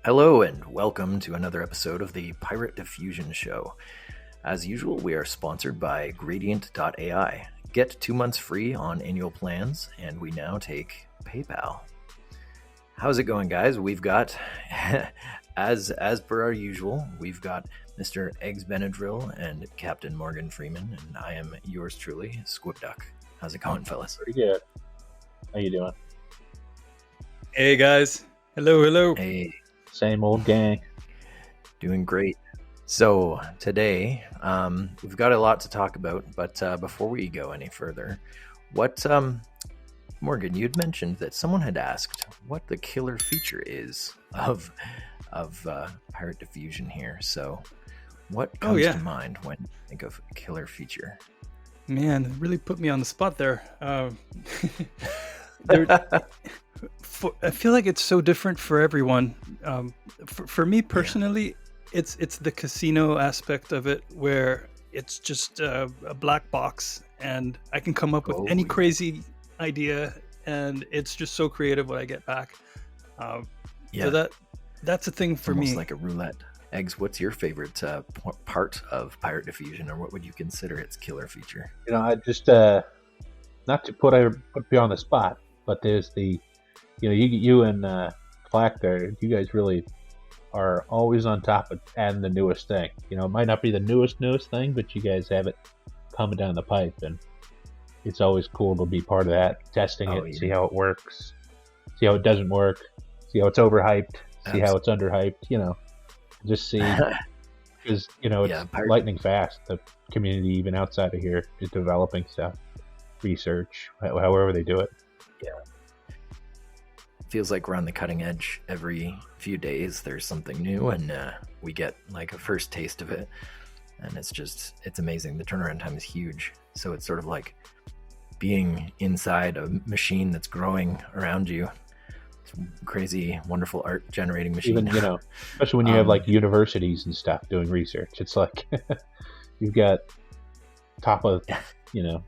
Hello and welcome to another episode of the Pirate Diffusion Show. As usual, we are sponsored by Gradient.ai. Get 2 months free on annual plans, and we now take PayPal. How's it going, guys? We've got, as per our usual, we've got Mr. Eggs Benadryl and Captain Morgan Freeman, and I am yours truly, Squib Duck. How's it going, fellas? Pretty good. How you doing? Hey guys. Hello. Hey, Same old gang. doing great. So today, we've got a lot to talk about, but before we go any further, Morgan, you'd mentioned that someone had asked what the killer feature is of Pirate Diffusion here. So what comes to mind when you think of a killer feature? Man, it really put me on the spot there. I feel like it's so different for everyone. For me personally, it's the casino aspect of it, where it's just a black box, and I can come up with any crazy idea, and it's just so creative what I get back. So that's a thing for me. Almost like a roulette. Eggs, what's your favorite part of Pirate Diffusion, or what would you consider its killer feature? You know, I just not to put you on the spot, but there's you and Flack there. You guys really are always on top of adding the newest thing. You know, it might not be the newest thing, but you guys have it coming down the pipe, and it's always cool to be part of that, testing it, see how it works, see how it doesn't work, see how it's overhyped, see how it's underhyped. You know, just see, because it's lightning fast. The community, even outside of here, is developing stuff, research, however they do it. Yeah. Feels like we're on the cutting edge. Every few days there's something new, and we get like a first taste of it, and it's amazing. The turnaround time is huge, so it's sort of like being inside a machine that's growing around you. It's a crazy, wonderful art generating machine. Even, especially when you have like universities and stuff doing research, it's like you've got top of the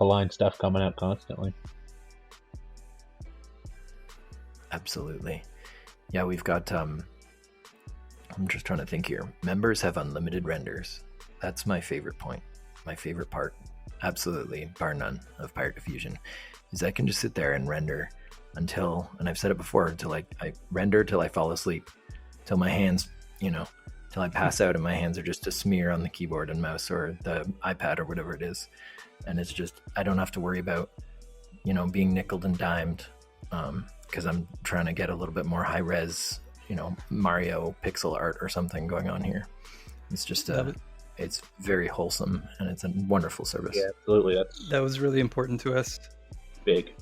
line stuff coming out constantly. Absolutely. Yeah, we've got, I'm just trying to think here. Members have unlimited renders. That's my favorite point. My favorite part, absolutely, bar none, of Pirate Diffusion, is I can just sit there and render until, and I've said it before, until I render till I fall asleep, till my hands, till I pass out and my hands are just a smear on the keyboard and mouse or the iPad or whatever it is. And it's just, I don't have to worry about, being nickeled and dimed, because I'm trying to get a little bit more high res, Mario pixel art or something going on here. It's just it's very wholesome, and it's a wonderful service. Yeah, absolutely. That was really important to us. Big.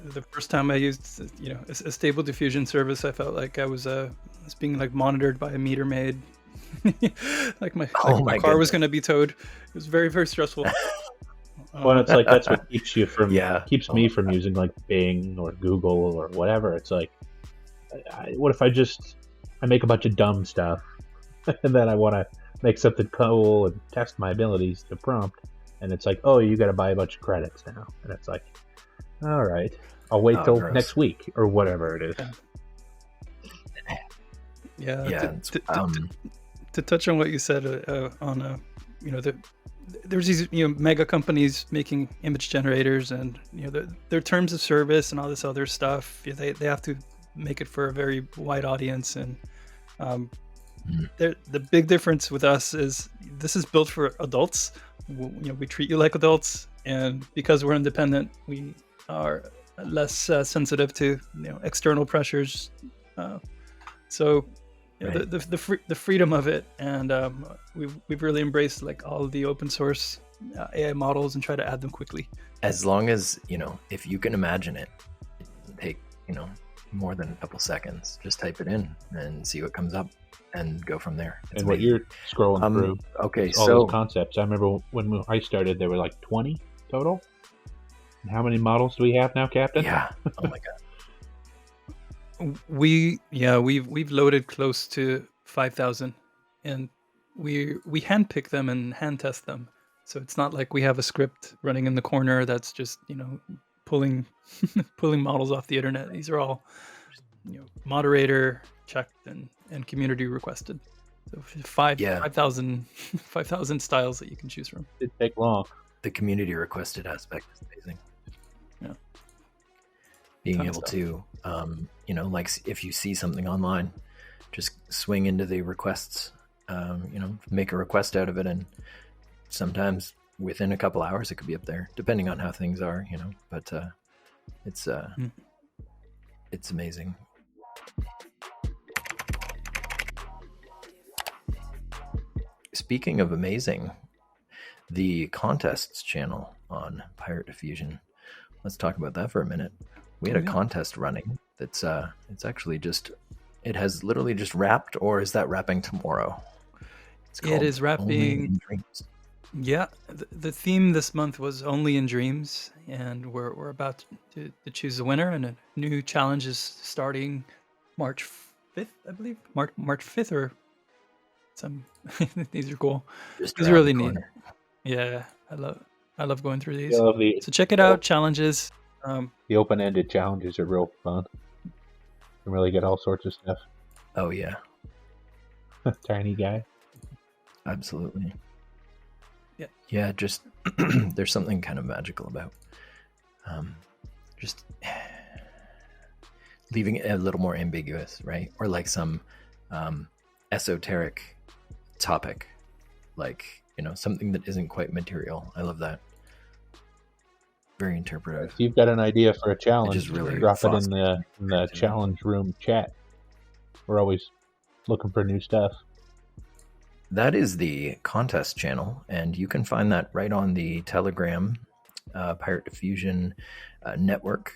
The first time I used, a Stable Diffusion service, I felt like I was being like monitored by a meter maid. like my car was going to be towed. It was very, very stressful. Well, it's like that's what keeps you from keeps me from using like Bing or Google or whatever. It's like, what if I make a bunch of dumb stuff, and then I want to make something cool and test my abilities to prompt, and it's like, oh, you got to buy a bunch of credits now, and it's like, all right, I'll wait till next week or whatever it is. To touch on what you said there's these mega companies making image generators, and their terms of service and all this other stuff. They have to make it for a very wide audience, and the big difference with us is this is built for adults. We treat you like adults, and because we're independent, we are less sensitive to external pressures. The freedom of it, and we've really embraced like all of the open source AI models and try to add them quickly. As long as if you can imagine it, take more than a couple seconds. Just type it in and see what comes up, and go from there. It's what you're scrolling through. Okay, all those concepts. I remember when I started, there were like 20 total. And how many models do we have now, Captain? Yeah. Oh my god. We've loaded close to 5,000, and we handpick them and hand test them. So it's not like we have a script running in the corner that's just pulling models off the internet. These are all moderator checked and community requested. So 5,000 styles that you can choose from. It didn't take long. The community requested aspect is amazing. Yeah. Being able to, like if you see something online, just swing into the requests, make a request out of it. And sometimes within a couple hours, it could be up there, depending on how things are, but it's amazing. Speaking of amazing, the contests channel on Pirate Diffusion. Let's talk about that for a minute. We had a contest running that's it's actually it has literally just wrapped, or is that wrapping tomorrow? It is wrapping. Yeah, the theme this month was Only in Dreams, and we're about to choose the winner, and a new challenge is starting March 5th, I believe. March 5th or some. These are cool. These are really neat. Yeah, I love going through these. So check it out. Challenges. The open-ended challenges are real fun. You can really get all sorts of stuff. Oh yeah. Tiny guy. Absolutely. Yeah. Yeah, just there's something kind of magical about just leaving it a little more ambiguous, right? Or like some esoteric topic, like, something that isn't quite material. I love that. Very interpretive. If you've got an idea for a challenge, just really drop it in the challenge room chat. We're always looking for new stuff. That is the contest channel, and you can find that right on the Telegram Pirate Diffusion network.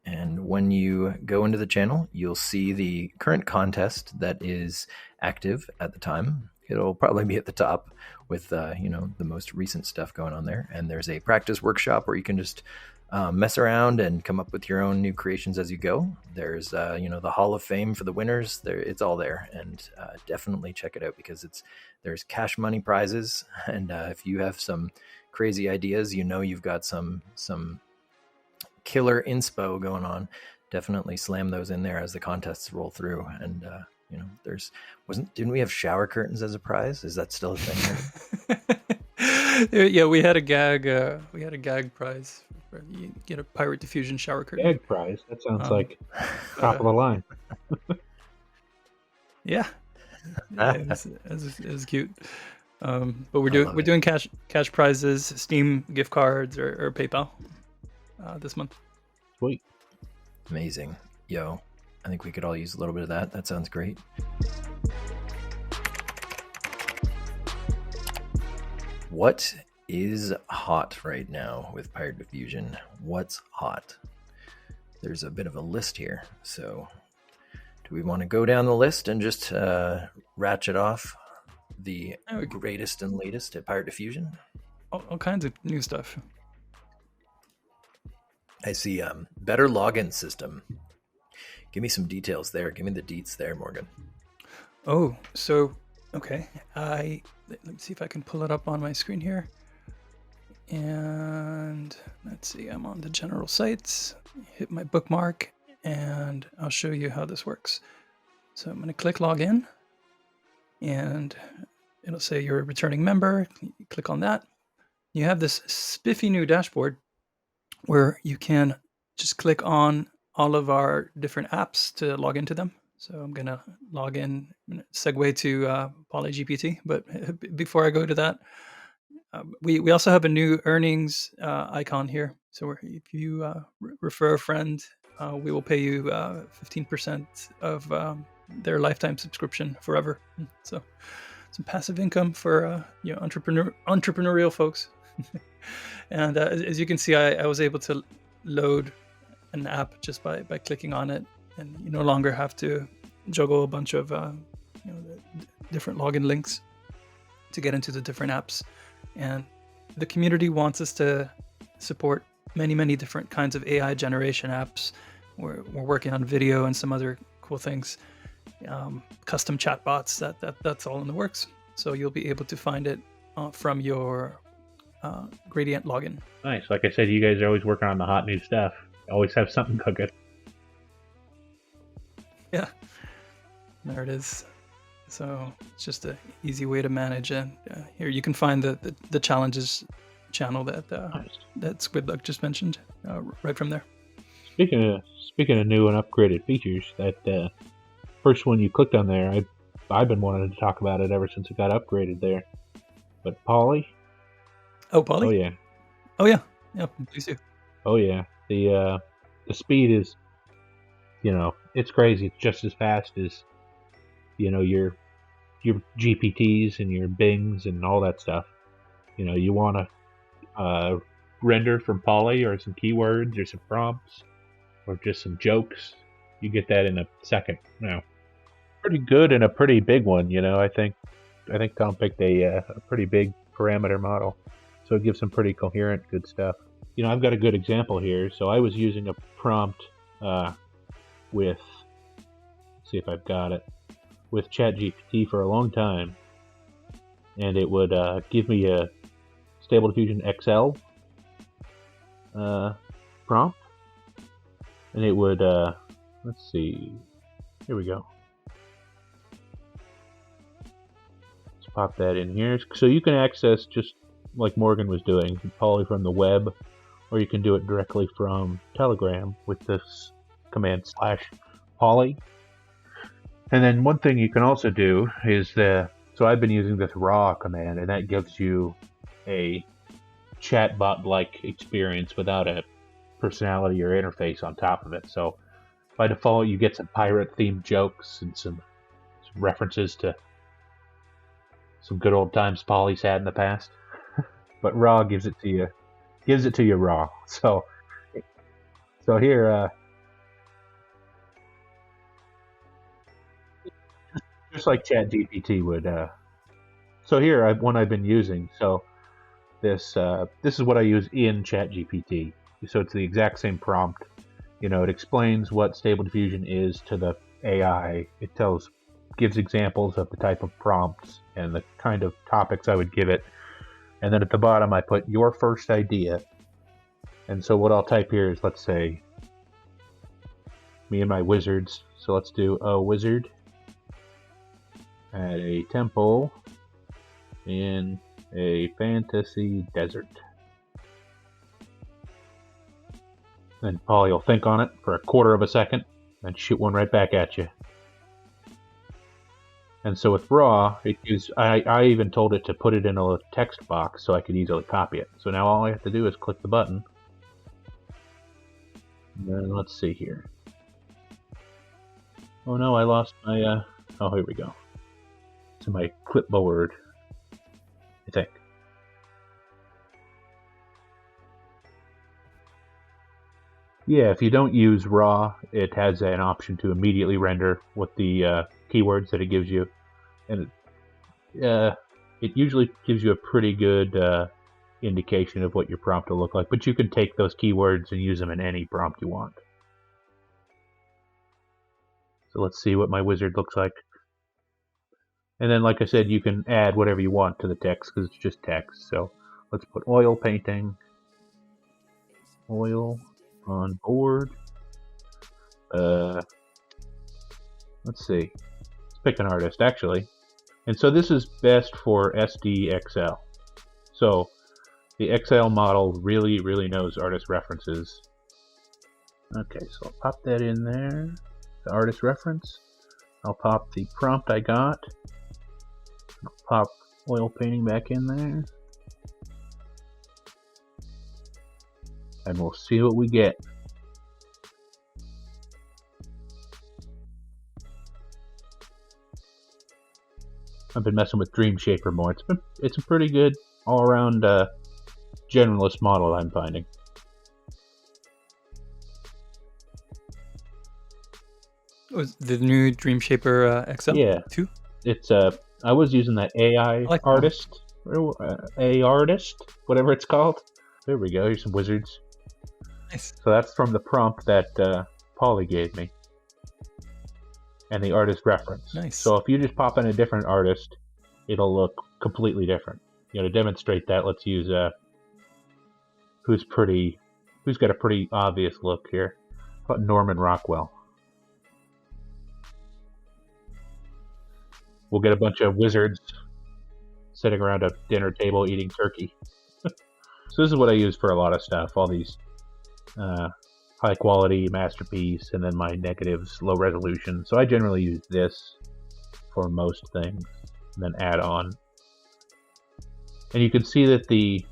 And when you go into the channel, you'll see the current contest that is active at the time. It'll probably be at the top with the most recent stuff going on there. And there's a practice workshop where you can just mess around and come up with your own new creations as you go. There's the Hall of Fame for the winners. It's all there, and definitely check it out because there's cash money prizes. And if you have some crazy ideas, you've got some killer inspo going on, definitely slam those in there as the contests roll through. And didn't we have shower curtains as a prize? Is that still a thing? Yeah, we had a gag prize. You get a Pirate Diffusion shower curtain. Gag prize? That sounds like top of the line. Yeah, it was cute. But we're doing cash prizes, Steam gift cards, or PayPal this month. Sweet, amazing, yo! I think we could all use a little bit of that. That sounds great. What is hot right now with Pirate Diffusion? What's hot? There's a bit of a list here. So do we want to go down the list and just ratchet off the greatest and latest at Pirate Diffusion? All kinds of new stuff. I see better login system. Give me some details there. Give me the deets there, Morgan. Oh, so, okay. Let me see if I can pull it up on my screen here. And let's see, I'm on the general sites. Hit my bookmark, and I'll show you how this works. So I'm going to click login, and it'll say you're a returning member. You click on that. You have this spiffy new dashboard where you can just click on all of our different apps to log into them. So I'm going to log in, segue to PollyGPT. But before I go to that, we also have a new earnings icon here. So if you refer a friend, we will pay you 15% of their lifetime subscription forever. So some passive income for entrepreneurial folks. And as you can see, I was able to load an app just by clicking on it, and you no longer have to juggle a bunch of different login links to get into the different apps. And the community wants us to support many different kinds of AI generation apps. We're working on video and some other cool things, custom chatbots. That's all in the works. So you'll be able to find it from your Gradient login. Nice. Like I said, you guys are always working on the hot new stuff. Always have something cooking. Yeah, there it is. So it's just an easy way to manage it. Here you can find the challenges channel that Nice. that Squidbug just mentioned right from there. Speaking of new and upgraded features, that first one you clicked on there, I've been wanting to talk about it ever since it got upgraded there. But Polly, Oh, Polly? oh yeah, Oh yeah, please do. oh yeah. The speed is, it's crazy. It's just as fast as, your GPTs and your Bings and all that stuff. You want to render from Polly or some keywords or some prompts or just some jokes, you get that in a second now. Pretty good and a pretty big one, I think Tom picked a pretty big parameter model, so it gives some pretty coherent, good stuff. I've got a good example here. So I was using a prompt with, let's see if I've got it, with ChatGPT for a long time, and it would give me a Stable Diffusion XL prompt, and it would, let's see, here we go. Let's pop that in here. So you can access, just like Morgan was doing, Polly from the web, or you can do it directly from Telegram with this command /Polly. And then one thing you can also do is so I've been using this raw command, and that gives you a chatbot-like experience without a personality or interface on top of it. So by default, you get some pirate-themed jokes and some references to some good old times Polly's had in the past. But raw gives it to you raw. So here, just like ChatGPT would. So here, one I've been using. So this is what I use in ChatGPT. So it's the exact same prompt. It explains what Stable Diffusion is to the AI. It gives examples of the type of prompts and the kind of topics I would give it. And then at the bottom, I put your first idea. And so what I'll type here is, let's say, me and my wizards. So let's do a wizard at a temple in a fantasy desert. Then Polly will think on it for a quarter of a second and shoot one right back at you. And so with raw, I even told it to put it in a text box so I could easily copy it. So now all I have to do is click the button. And then let's see here. Oh no, I lost my, oh, here we go. To my clipboard, I think. Yeah, if you don't use raw, it has an option to immediately render with the keywords that it gives you, and it usually gives you a pretty good indication of what your prompt will look like. But you can take those keywords and use them in any prompt you want. So let's see what my wizard looks like. And then, like I said, you can add whatever you want to the text because it's just text. So let's put oil painting, oil on board. Let's see. Let's pick an artist, actually. And so this is best for SDXL. So the XL model really, really knows artist references. Okay, so I'll pop that in there. The artist reference. I'll pop the prompt I got. I'll pop oil painting back in there. And we'll see what we get. I've been messing with Dream Shaper more. It's a pretty good all-around generalist model I'm finding. Was the new Dream Shaper XL? Yeah. 2? It's I was using that AI like artist, A artist, whatever it's called. There we go. Here's some wizards. Nice. So that's from the prompt that Polly gave me, and the artist reference. Nice. So if you just pop in a different artist, it'll look completely different. To demonstrate that, let's use who's got a pretty obvious look here. How about Norman Rockwell? we'll get a bunch of wizards sitting around a dinner table eating turkey. So this is what I use for a lot of stuff, all these high quality masterpiece, and then my negatives, low resolution. So I generally use this for most things, and then add on. And you can see that the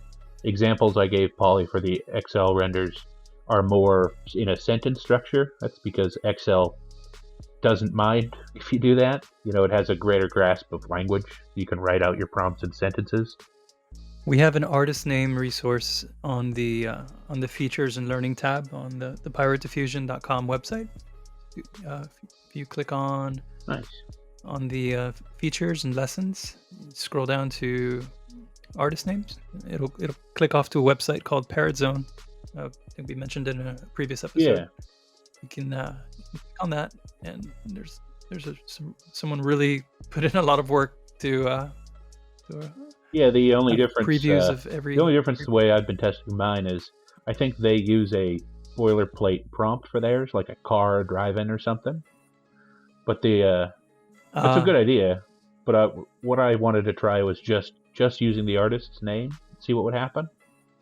examples I gave Polly for the Excel renders are more in a sentence structure. That's because Excel doesn't mind if you do that. You know, it has a greater grasp of language. You can write out your prompts in sentences. We have an artist name resource on the features and learning tab on the PirateDiffusion.com website. If you click on the features and lessons, scroll down to artist names. It'll click off to a website called Parrot Zone. I think we mentioned in a previous episode. Yeah. You can click on that, and there's someone really put in a lot of work to yeah, the only difference previews of every. The only difference the way I've been testing mine is I think they use a boilerplate prompt for theirs, like a car drive-in or something. But it's a good idea. But what I wanted to try was just using the artist's name, see what would happen,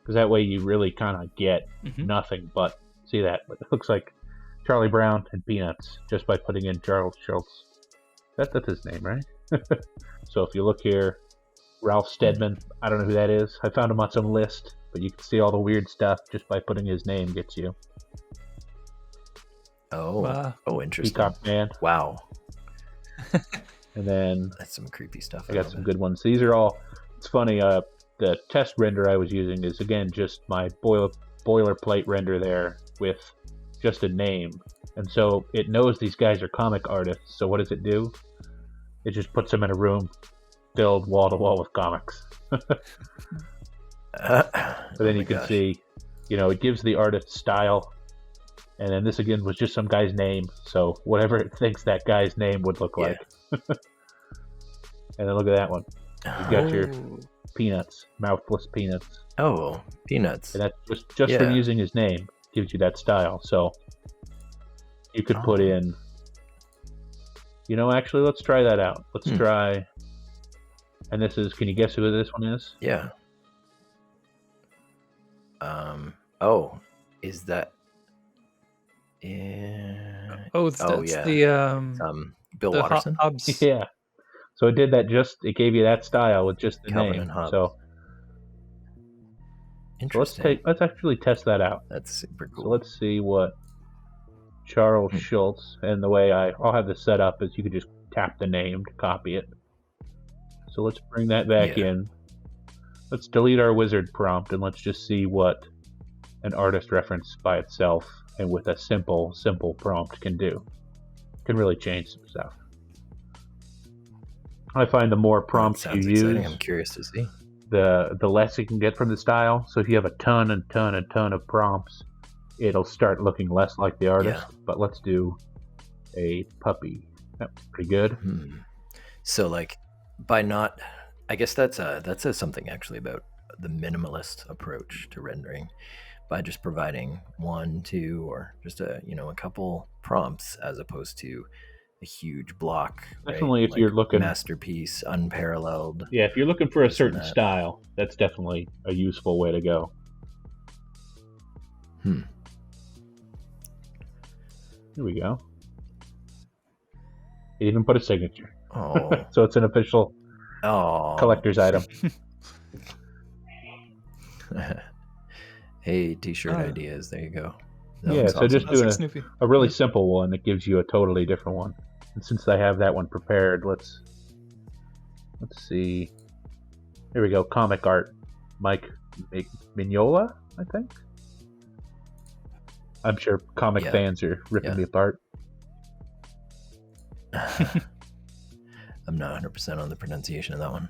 because that way you really kind of get nothing but see that. But it looks like Charlie Brown and Peanuts just by putting in Charles Schultz. That's his name, right? So if you look here. Ralph Steadman, I don't know who that is. I found him on some list, but you can see all the weird stuff just by putting his name gets you. Oh, wow. Oh, interesting. Peacock Man. Wow. And then That's some creepy stuff. I got some good ones. These are all, it's funny, the test render I was using is, again, just my boilerplate render there with just a name. And so it knows these guys are comic artists, so what does it do? It just puts them in a room filled wall to wall with comics. But then you can see, you know, it gives the artist style, and then this again was just some guy's name, so whatever it thinks that guy's name would look like. And then look at that one. You got your peanuts, mouthless peanuts. Oh, peanuts. And that's just from using his name gives you that style. So you could put in, you know, actually let's try that out. Let's try. And this is, can you guess who this one is? Yeah. Oh, is that? Yeah. That's the Bill the Watterson. Hobbs. Yeah. So it did that. It gave you that style with just the Calvin name. and Hobbes. So Interesting. let's actually test that out. That's super cool. So let's see what Charles Schultz, and the way I'll have this set up is you could just tap the name to copy it. So let's bring that back in. Let's delete our wizard prompt and let's just see what an artist reference by itself and with a simple prompt can do. Can really change some stuff. I find the more prompts you use, I'm curious to see. the less you can get from the style. So if you have a ton of prompts, it'll start looking less like the artist. Yeah. But let's do a puppy. That's pretty good. So like by not, I guess that says something actually about the minimalist approach to rendering, by just providing 1, 2, or just a couple prompts as opposed to a huge block. Definitely, right? if you're looking masterpiece, unparalleled. Yeah, if you're looking for a certain style, that's definitely a useful way to go. Here we go. It even put a signature. Oh, so it's an official collector's item. Hey, t-shirt ideas. There you go. Yeah, so just do a really simple one that gives you a totally different one. And since I have that one prepared, let's see. Here we go. Comic art. Mike Mignola, I think. I'm sure comic fans are ripping me apart. I'm not 100% on the pronunciation of that one.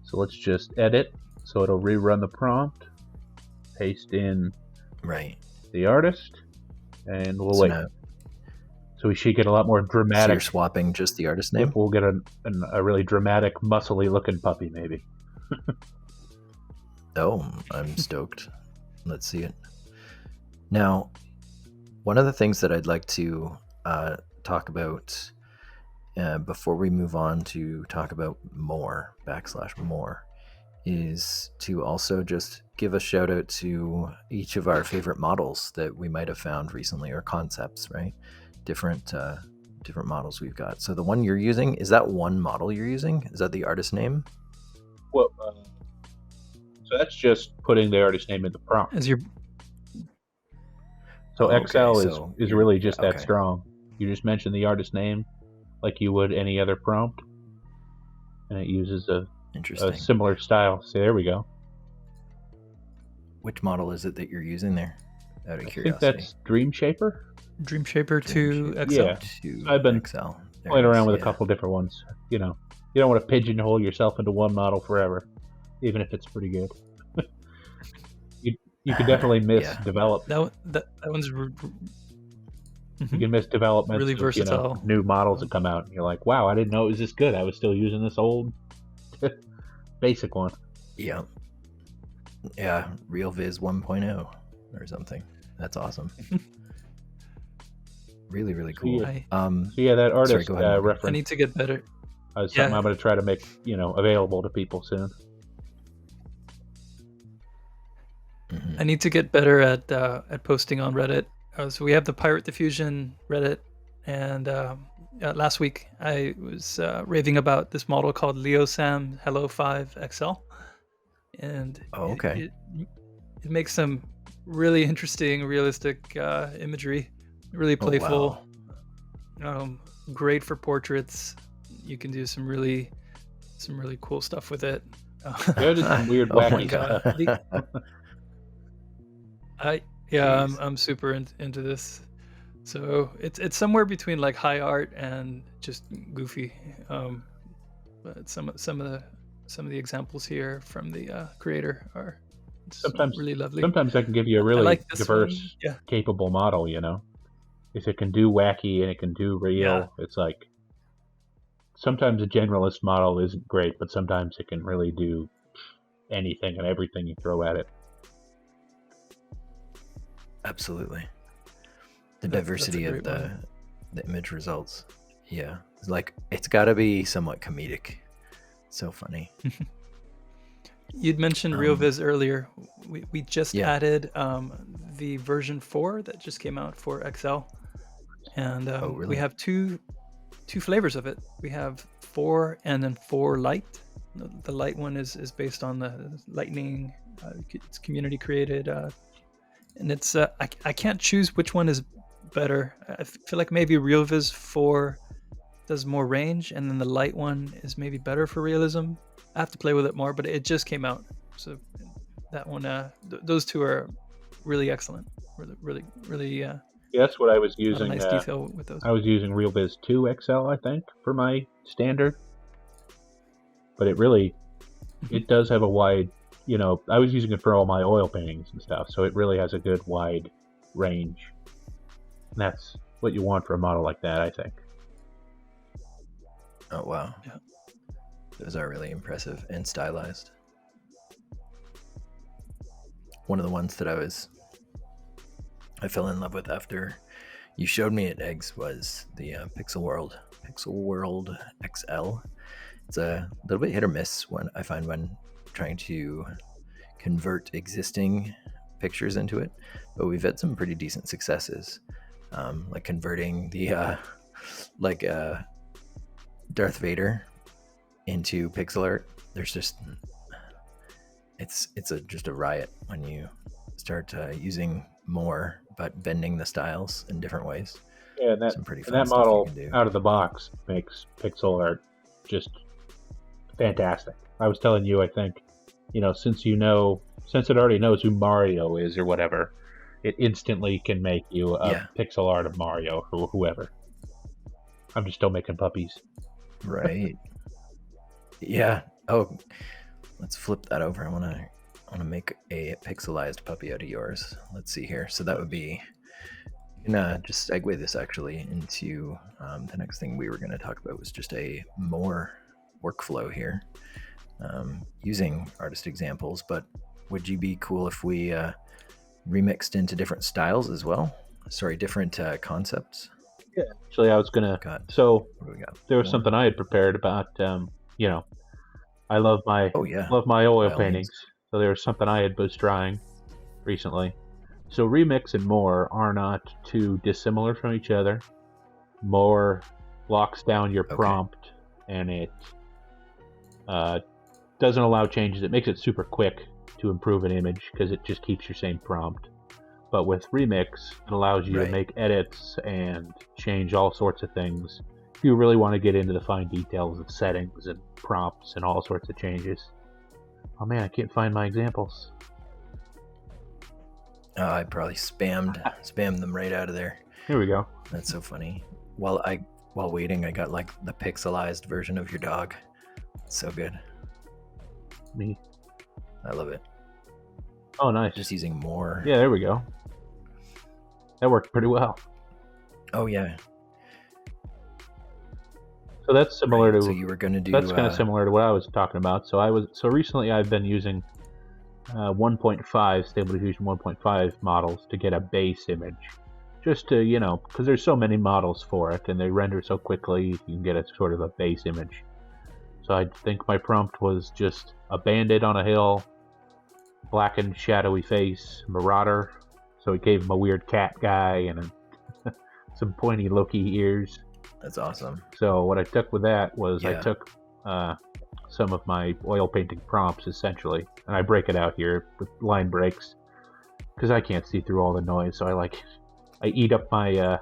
So let's just edit. So it'll rerun the prompt. Paste in the artist. And we'll wait. So we should get a lot more dramatic. So you're swapping just the artist name? We'll get a really dramatic, muscly looking puppy, maybe. Oh, I'm stoked. Let's see it. Now, one of the things that I'd like to talk about before we move on to talk about more, is to also just give a shout out to each of our favorite models that we might have found recently, or concepts, right? Different models we've got. So the one you're using, is that one model you're using? Is that the artist name? Well, so that's just putting the artist name in the prompt. As your So Oh, XL okay, is so is you're- really just that okay. strong. You just mention the artist name like you would any other prompt, and it uses a Interesting. similar style. So there we go. Which model is it that you're using there? Out of I think curiosity. that's Dream Shaper. Dream Shaper to Dream XL. Yeah. To I've been XL. There Playing it is, around with yeah. a couple different ones. You know, you don't want to pigeonhole yourself into one model forever, even if it's pretty good. you can definitely miss Yeah. development. That one's You can miss developments Really of, versatile. new models that come out, and you're like, wow, I didn't know it was this good. I was still using this old basic one. Yeah. Yeah, RealViz 1.0 or something. That's awesome. Really, really cool. I So yeah, that artist go ahead, Morgan. reference I need to get better. is something Yeah. I'm going to try to make available to people soon. Mhm. I need to get better at posting on Reddit. So we have the Pirate Diffusion Reddit, and last week I was raving about this model called Leosam Hello 5 XL, and Oh, okay. it makes some really interesting, realistic imagery, really Oh, playful, wow. great for portraits. You can do some really cool stuff with it. Yeah, just some weird, Oh my wacky God. stuff. Jeez. I'm super into this. So it's somewhere between like high art and just goofy. But some of the examples here from the creator are just really lovely. Sometimes I can give you a I really like this diverse, one. Yeah. capable model. If it can do wacky and it can do real, it's like sometimes a generalist model isn't great, but sometimes it can really do anything and everything you throw at it. Absolutely. The That's a diversity of great the one. image results. Yeah. It's got to be somewhat comedic. So funny. You'd mentioned RealViz earlier. We just Yeah. added the version 4 that just came out for XL, and Oh, really? we have two flavors of it. We have 4 and then 4 Lite. The Lite one is based on the Lightning. It's community created, and it's I can't choose which one is better. I feel like maybe RealViz 4 does more range, and then the Lite one is maybe better for realism. I have to play with it more, but it just came out, so that one, those two are really excellent. Really, Yeah, that's what I was a lot of using. nice detail with those. I was using RealViz 2 XL, I think, for my standard. But it does have a wide, I was using it for all my oil paintings and stuff, so it really has a good wide range. And that's what you want for a model like that, I think. Oh, wow. Yeah. Those are really impressive and stylized. One of the ones that I fell in love with after you showed me at Eggs was the PixelWorld XL. It's a little bit hit or miss when I find when trying to convert existing pictures into it, but we've had some pretty decent successes, like converting the Darth Vader into pixel art. There's just just a riot when you start using more, but bending the styles in different ways. Yeah, and Some pretty fun that stuff you model can do. out of the box makes pixel art just fantastic. I was telling you, I think, since it already knows who Mario is or whatever, it instantly can make you a pixel art of Mario or whoever. I'm just still making puppies. Right. Yeah. Oh, let's flip that over. I want to make a pixelized puppy out of yours. Let's see here. So that would be, just segue this actually into the next thing we were going to talk about was just a more workflow here, using artist examples. But would you be cool if we remixed into different styles as well? Sorry, different concepts. Yeah, actually, I was gonna. Got So what do we got? there was More? something I had prepared about. I love my Oh yeah. oil By all paintings. means. So there was something I was trying recently. So Remix and More are not too dissimilar from each other. More locks down your Okay. prompt, and it doesn't allow changes. It makes it super quick to improve an image because it just keeps your same prompt. But with Remix, it allows you to Right. make edits and change all sorts of things. If you really want to get into the fine details of settings and prompts and all sorts of changes. Oh man, I can't find my examples. I probably spammed them right out of there. Here we go. That's so funny. While waiting, I got like the pixelized version of your dog. It's so good. Me. I love it. Oh, nice. Just using more. Yeah, there we go. That worked pretty well. Oh yeah. So that's similar Right. to. So you were gonna do. That's kind of similar to what I was talking about. So recently I've been using 1.5 Stable Diffusion 1.5 models to get a base image, just to because there's so many models for it and they render so quickly, you can get a sort of a base image. So I think my prompt was just a bandit on a hill, blackened shadowy face, marauder. So it gave him a weird cat guy and some pointy Loki ears. That's awesome. So what I took with that was I Yeah. took some of my oil painting prompts essentially, and I break it out here with line breaks because I can't see through all the noise. So I eat up my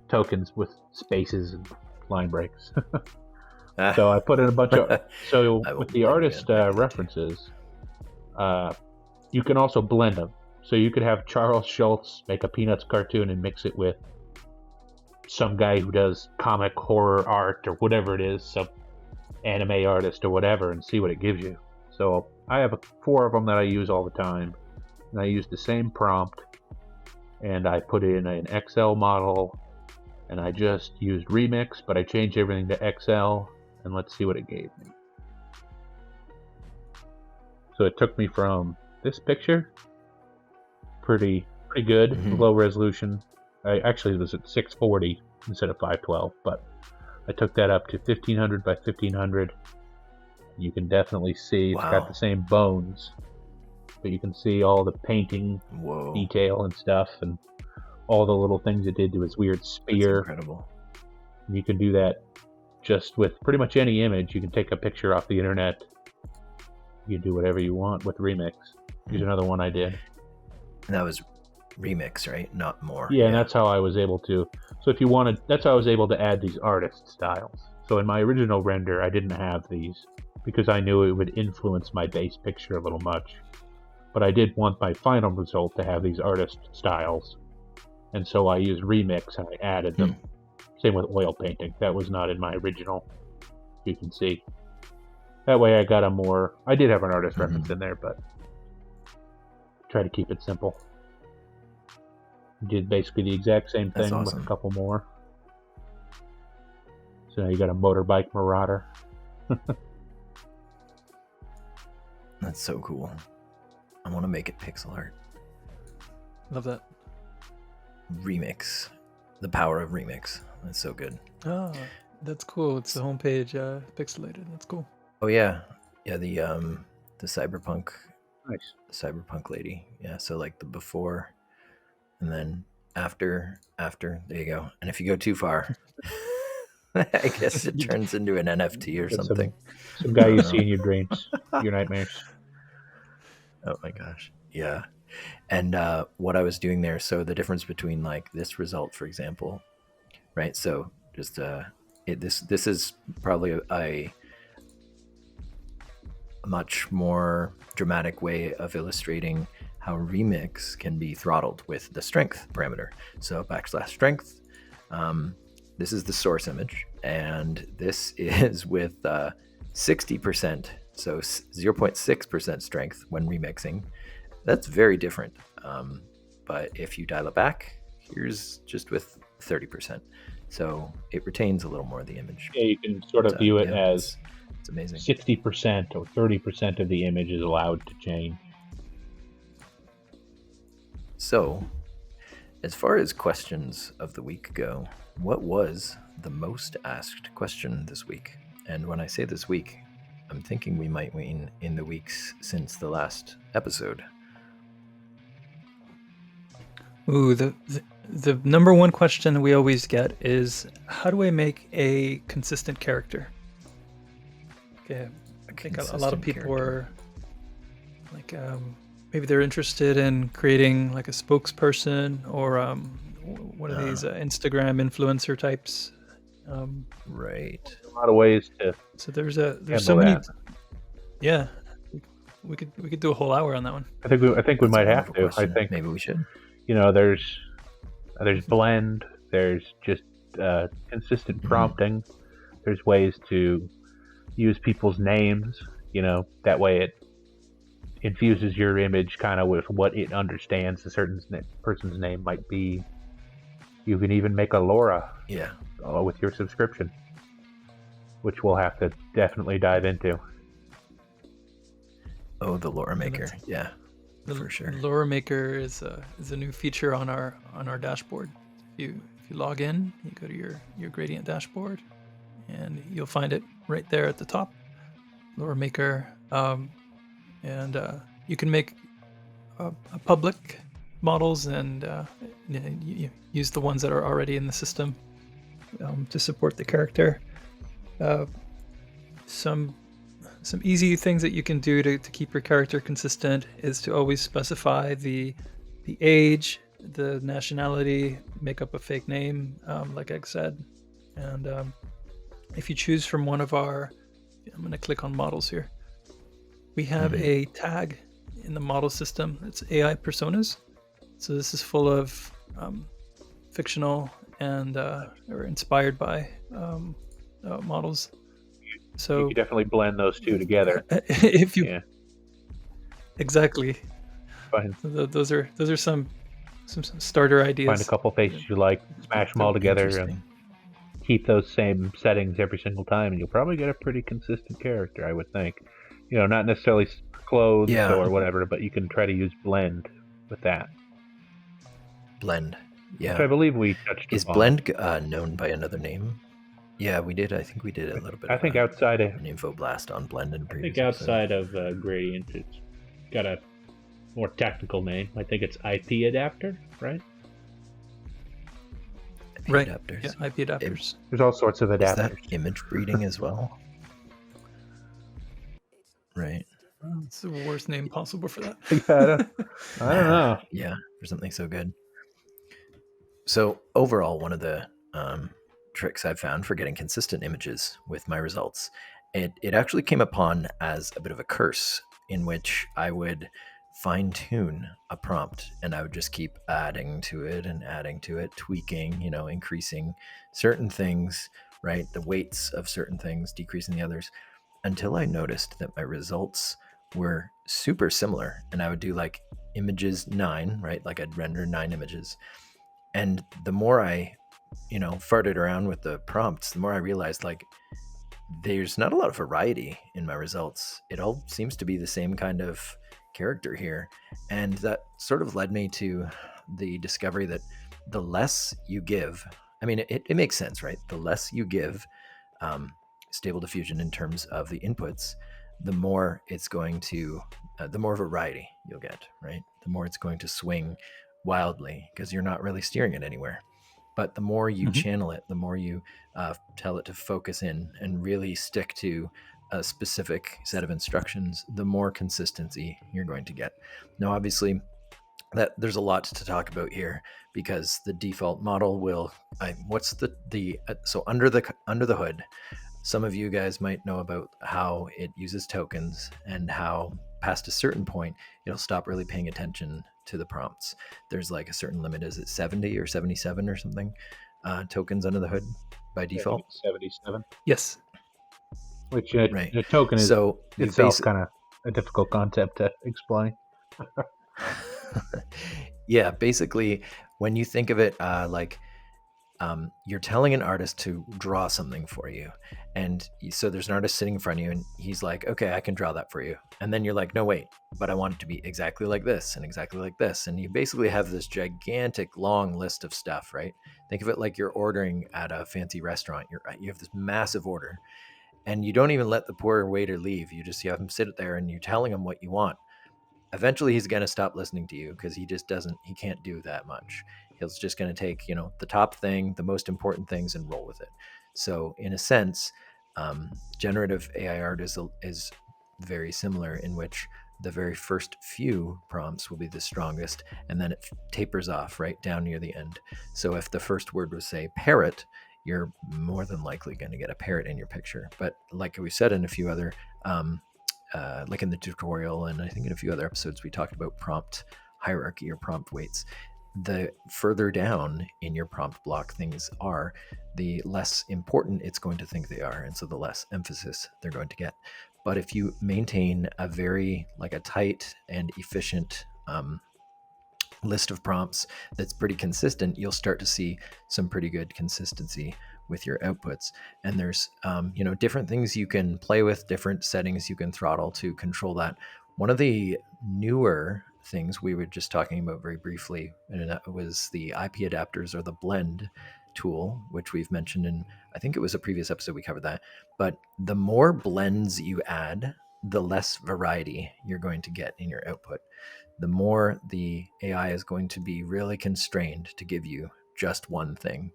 tokens with spaces and line breaks. So I put in a bunch of. So I will with the blend artist in. I do that too. references, you can also blend them. So you could have Charles Schultz make a Peanuts cartoon and mix it with some guy who does comic horror art or whatever it is, some anime artist or whatever, and see what it gives you. So I have 4 of them that I use all the time, and I use the same prompt, and I put in an Excel model, and I just used Remix, but I changed everything to Excel, and let's see what it gave me. So it took me from this picture, pretty good, Mhm. low resolution. I actually was at 640 instead of 512, but I took that up to 1500 by 1500. You can definitely see it's Wow. got the same bones, but you can see all the painting Whoa. detail and stuff, and all the little things it did to his weird That's spear. incredible. And you can do that just with pretty much any image. You can take a picture off the internet. You can do whatever you want with Remix. Here's another one I did. And that was Remix, right? Not More. Yeah, and that's how I was able to. So if you wanted, that's how I was able to add these artist styles. So in my original render, I didn't have these because I knew it would influence my base picture a little much. But I did want my final result to have these artist styles. And so I used Remix and I added them. Same with oil painting. That was not in my original. You can see. That way I got a more. I did have an artist reference in there, but try to keep it simple. Did basically the exact same That's thing awesome. with a couple more. So now you got a motorbike marauder. That's so cool. I want to make it pixel art. Love that. Remix. The power of Remix. That's so good. Oh, that's cool. It's the homepage pixelated. That's cool. Oh yeah. Yeah, the cyberpunk Nice. cyberpunk lady. Yeah, so like the before and then after, there you go. And if you go too far, I guess it turns into an NFT or Got something. Some guy I you don't see know. in your dreams, your nightmares. Oh my gosh. Yeah. And what I was doing there, so the difference between like this result, for example, right? So just this is probably a much more dramatic way of illustrating how Remix can be throttled with the strength parameter. So \strength, this is the source image, and this is with 60%, so 0.6% strength when remixing. That's very different. But if you dial it back, here's just with 30%. So it retains a little more of the image. Yeah, you can sort of view it yeah, as it's amazing. 60% or 30% of the image is allowed to change. So As far as questions of the week go, what was the most asked question this week? And when I say this week, I'm thinking we might mean in the weeks since the last episode. Ooh, the number one question we always get is, how do I make a consistent character? Okay, I think a lot of people are like, maybe they're interested in creating like a spokesperson or one of these Instagram influencer types. Right. A lot of ways to. So there's so many. That. Yeah, we could do a whole hour on that one. I think we might have to. Question. I think maybe we should. There's blend. There's just consistent prompting. There's ways to use people's names. That way it infuses your image kind of with what it understands a certain person's name might be. You can even make a Laura. Yeah. With your subscription, which we'll have to definitely dive into. Oh, the Laura Maker. Yeah. For sure. Laura Maker is a new feature on our dashboard. If you log in, you go to your Gradient dashboard, and you'll find it right there at the top. Laura Maker, and you can make a public models and you use the ones that are already in the system to support the character. Some easy things that you can do to keep your character consistent is to always specify the age, the nationality, make up a fake name, like Egg said. And if you choose from one of our, I'm going to click on models here. We have a tag in the model system. It's AI personas. So this is full of fictional and or inspired by models. So you can definitely blend those two together. If you exactly, fine. So those are some starter ideas. Find a couple faces you like, smash them all together, and keep those same settings every single time, and you'll probably get a pretty consistent character, I would think. Not necessarily clothes or whatever, but you can try to use blend with that. Blend, yeah. Which I believe we touched Is upon. blend known by another name? Yeah, we did. I think we did a little bit. I think outside of an info blast on blend and I think outside of Gradient, it's got a more technical name. I think it's IP adapter, right? IP right. adapters. Yeah, IP adapters. There's all sorts of adapters. Is that image breeding as well? Right. It's the worst name possible for that. I don't know. Yeah, for something so good. So overall, one of the tricks I've found for getting consistent images with my results, it actually came upon as a bit of a curse, in which I would fine-tune a prompt and I would just keep adding to it, tweaking, increasing certain things, right? The weights of certain things, decreasing the others, until I noticed that my results were super similar. And I would do like images 9, right? Like I'd render 9 images. And the more I, farted around with the prompts, the more I realized like there's not a lot of variety in my results. It all seems to be the same kind of character here. And that sort of led me to the discovery that the less you give, I mean, it makes sense, right? The less you give Stable Diffusion in terms of the inputs, the more it's going to, the more variety you'll get, right? The more it's going to swing wildly because you're not really steering it anywhere. But the more you channel it, the more you tell it to focus in and really stick to a specific set of instructions, the more consistency you're going to get. Now, obviously, that there's a lot to talk about here because the default model will. So under the hood, some of you guys might know about how it uses tokens and how past a certain point it'll stop really paying attention to the prompts. There's like a certain limit. Is it 70 or 77 or something tokens under the hood by default? 77. Yes. Which right. The token is so itself kind of a difficult concept to explain. Yeah, basically, when you think of it like you're telling an artist to draw something for you. And so there's an artist sitting in front of you and he's like, okay, I can draw that for you. And then you're like, no, wait, but I want it to be exactly like this and exactly like this. And you basically have this gigantic long list of stuff, right? Think of it like you're ordering at a fancy restaurant. You have this massive order and you don't even let the poor waiter leave. You have him sit there and you're telling him what you want. Eventually he's going to stop listening to you because he can't do that much. He's just going to take, the top thing, the most important things, and roll with it. So in a sense, generative AI art is very similar, in which the very first few prompts will be the strongest, and then it tapers off right down near the end. So if the first word was, say, parrot, you're more than likely going to get a parrot in your picture. But like we said in a few other like in the tutorial, and I think in a few other episodes, we talked about prompt hierarchy or prompt weights. The further down in your prompt block things are, the less important it's going to think they are, and so the less emphasis they're going to get. But if you maintain a very a tight and efficient list of prompts that's pretty consistent, you'll start to see some pretty good consistency with your outputs. And there's different things you can play with, different settings you can throttle to control that. One of the newer things we were just talking about very briefly, and that was the IP adapters, or the blend tool, which we've mentioned in, I think it was a previous episode we covered that. But the more blends you add, the less variety you're going to get in your output. The more the AI is going to be really constrained to give you just one thing.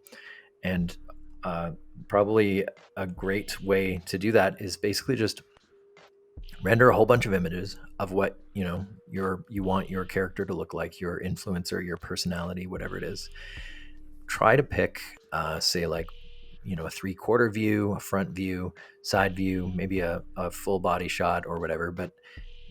And probably a great way to do that is basically just render a whole bunch of images of what you want your character to look like, your influencer, your personality, whatever it is. Try to pick, say, a 3/4 view, a front view, side view, maybe a full body shot or whatever, but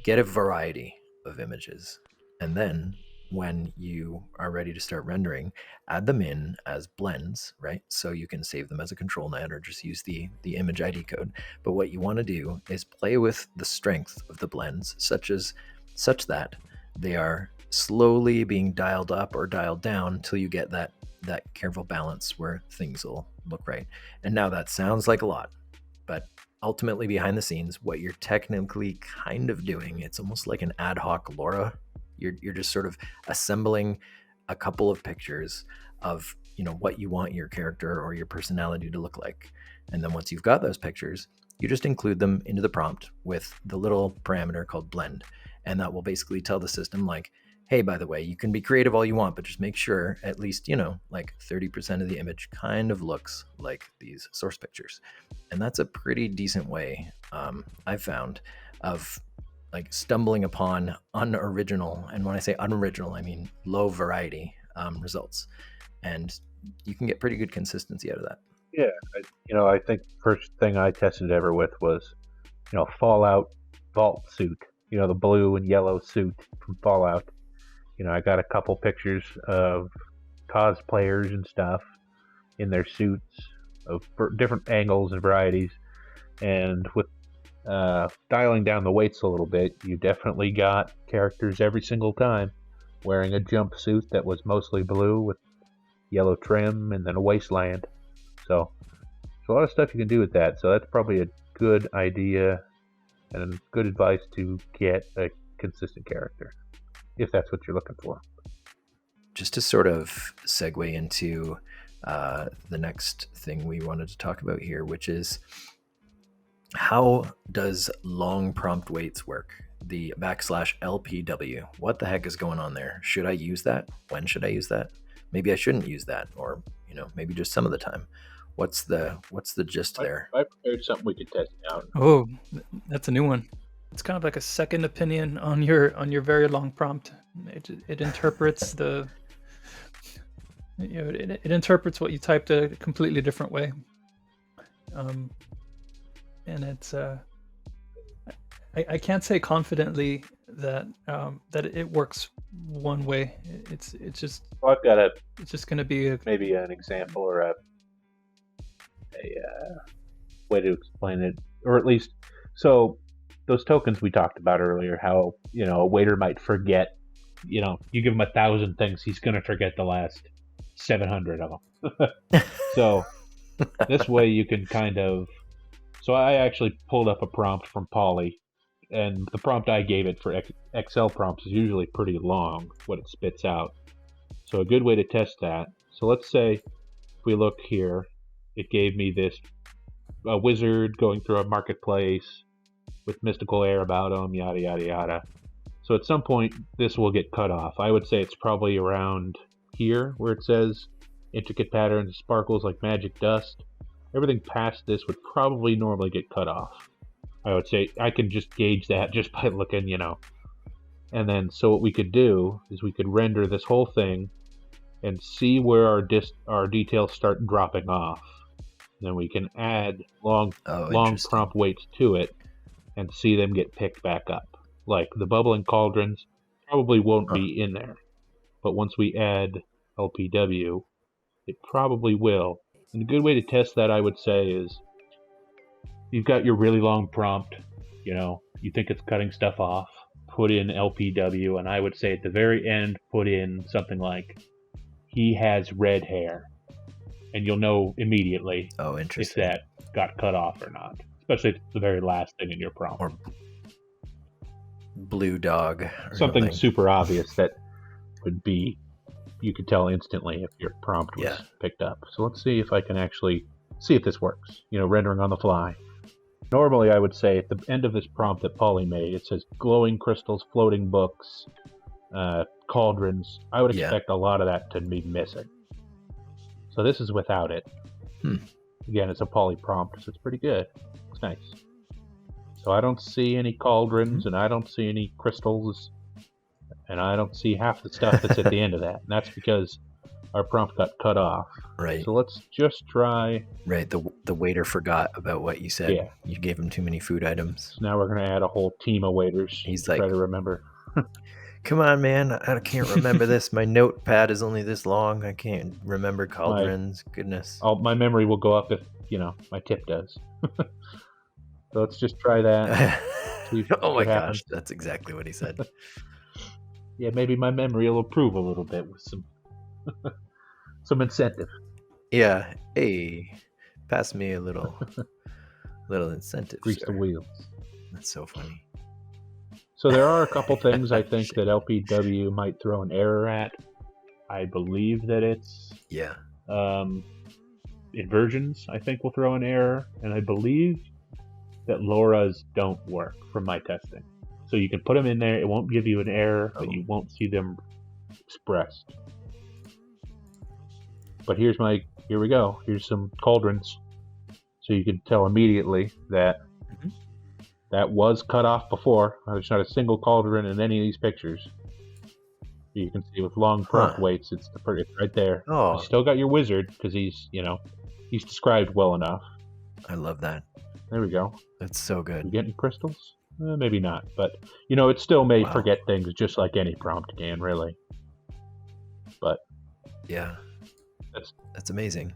get a variety of images. And then when you are ready to start rendering, add them in as blends, right? So you can save them as a control net or just use the image ID code. But what you want to do is play with the strength of the blends, such that they are slowly being dialed up or dialed down until you get that careful balance where things will look right. And now that sounds like a lot, but ultimately behind the scenes, what you're technically kind of doing, it's almost like an ad hoc LoRa. You're just sort of assembling a couple of pictures of what you want your character or your personality to look like. And then once you've got those pictures, you just include them into the prompt with the little parameter called blend. And that will basically tell the system, like, hey, by the way, you can be creative all you want, but just make sure at least 30% of the image kind of looks like these source pictures. And that's a pretty decent way, I've found, of stumbling upon unoriginal, and when I say unoriginal, I mean low variety results, and you can get pretty good consistency out of that. Yeah, I think first thing I tested ever with was, Fallout vault suit, the blue and yellow suit from Fallout. I got a couple pictures of cosplayers and stuff in their suits of different angles and varieties, and with dialing down the weights a little bit, you definitely got characters every single time wearing a jumpsuit that was mostly blue with yellow trim and then a waistland. So there's a lot of stuff you can do with that. So that's probably a good idea and good advice to get a consistent character, if that's what you're looking for. Just to sort of segue into the next thing we wanted to talk about here, which is, how does long prompt weights work? The \LPW. What the heck is going on there? Should I use that? When should I use that? Maybe I shouldn't use that, or maybe just some of the time. What's the gist there? I prepared something we could test out. Oh, that's a new one. It's kind of like a second opinion on your very long prompt. It interprets it interprets what you typed a completely different way. And it's I can't say confidently that it works one way. It's just, well, I've got it's just going to be maybe an example or a way to explain it, or at least, so those tokens we talked about earlier, how a waiter might forget, you give him 1,000 things, he's going to forget the last 700 of them. So this way you can kind of... So I actually pulled up a prompt from Poly, and the prompt I gave it for Excel prompts is usually pretty long, what it spits out. So a good way to test that. So let's say if we look here, it gave me this a wizard going through a marketplace with mystical air about him, yada, yada, yada. So at some point, this will get cut off. I would say it's probably around here where it says intricate patterns, sparkles like magic dust. Everything past this would probably normally get cut off. I would say I can just gauge that just by looking, And then, so what we could do is we could render this whole thing and see where our details start dropping off. Then we can add long prompt weights to it and see them get picked back up. Like the bubbling cauldrons probably won't be in there, but once we add LPW, it probably will. And a good way to test that, I would say, is you've got your really long prompt, you think it's cutting stuff off, put in LPW, and I would say at the very end, put in something like, he has red hair. And you'll know immediately if that got cut off or not, especially if it's the very last thing in your prompt. Or blue dog. Or something super obvious that would be, you could tell instantly if your prompt was picked up. So let's see if I can actually see if this works, rendering on the fly. Normally I would say at the end of this prompt that Polly made, it says glowing crystals, floating books, cauldrons. I would expect a lot of that to be missing. So this is without it. Again, it's a Poly prompt, so it's pretty good. It's nice. So I don't see any cauldrons, and I don't see any crystals, and I don't see half the stuff that's at the end of that. And that's because our prompt got cut off. Right. So let's just try... Right, the waiter forgot about what you said. Yeah. You gave him too many food items. So now we're going to add a whole team of waiters. He's like... Try to remember. Come on, man. I can't remember this. My notepad is only this long. I can't remember cauldrons. Goodness. My memory will go up if, my tip does. So let's just try that. Oh my gosh, that's exactly what he said. Yeah, maybe my memory will improve a little bit with some incentive. Yeah. Hey, pass me a little incentive. Grease the wheels. That's so funny. So there are a couple things I think that LPW might throw an error at. I believe that it's inversions, I think, will throw an error, and I believe that LoRa's don't work from my testing. So you can put them in there, it won't give you an error, but you won't see them expressed. But here we go. Here's some cauldrons. So you can tell immediately that that was cut off before. There's not a single cauldron in any of these pictures. You can see with long prompt weights, it's right there. Oh. You still got your wizard because he's described well enough. I love that. There we go. That's so good. You getting crystals? Maybe not, but it still may forget things just like any prompt can, really. But yeah, that's amazing.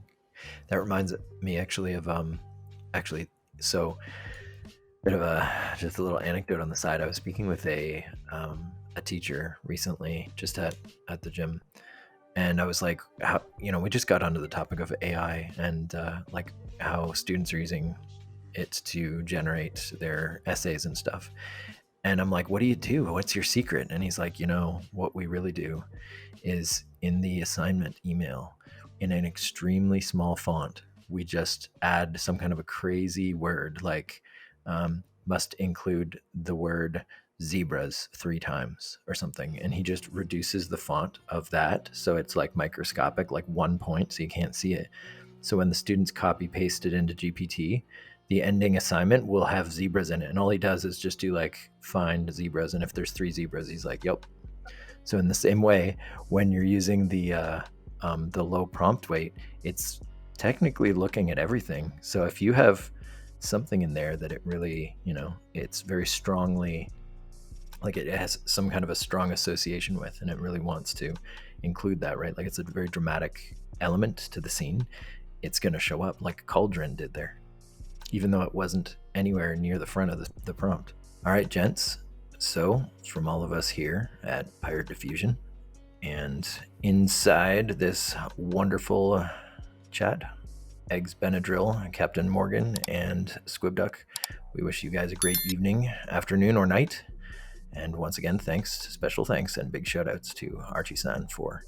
That reminds me actually of so. Bit of just a little anecdote on the side. I was speaking with a teacher recently, just at the gym, and I was like, how we just got onto the topic of AI and like how students are using it to generate their essays and stuff. And I'm like, what do you do? What's your secret? And he's like, what we really do is in the assignment email, in an extremely small font, we just add some kind of a crazy word like. Must include the word zebras 3 times or something, and he just reduces the font of that so it's like microscopic, like 1 point, so you can't see it. So when the students copy paste it into GPT, the ending assignment will have zebras in it, and all he does is just do like find zebras, and if there's 3 zebras, he's like, yep. So in the same way, when you're using the low prompt weight, it's technically looking at everything. So if you have something in there that it really, it's very strongly, like it has some kind of a strong association with, and it really wants to include that, right? Like it's a very dramatic element to the scene. It's going to show up like a cauldron did there, even though it wasn't anywhere near the front of the prompt. All right, gents. So from all of us here at Pirate Diffusion, And inside this wonderful chat, Eggs Benadryl, Captain Morgan, and Squibduck, we wish you guys a great evening, afternoon, or night. And once again, special thanks, and big shout outs to Archie-san for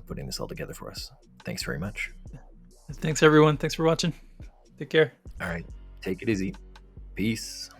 putting this all together for us. Thanks very much. Thanks, everyone. Thanks for watching. Take care. All right. Take it easy. Peace.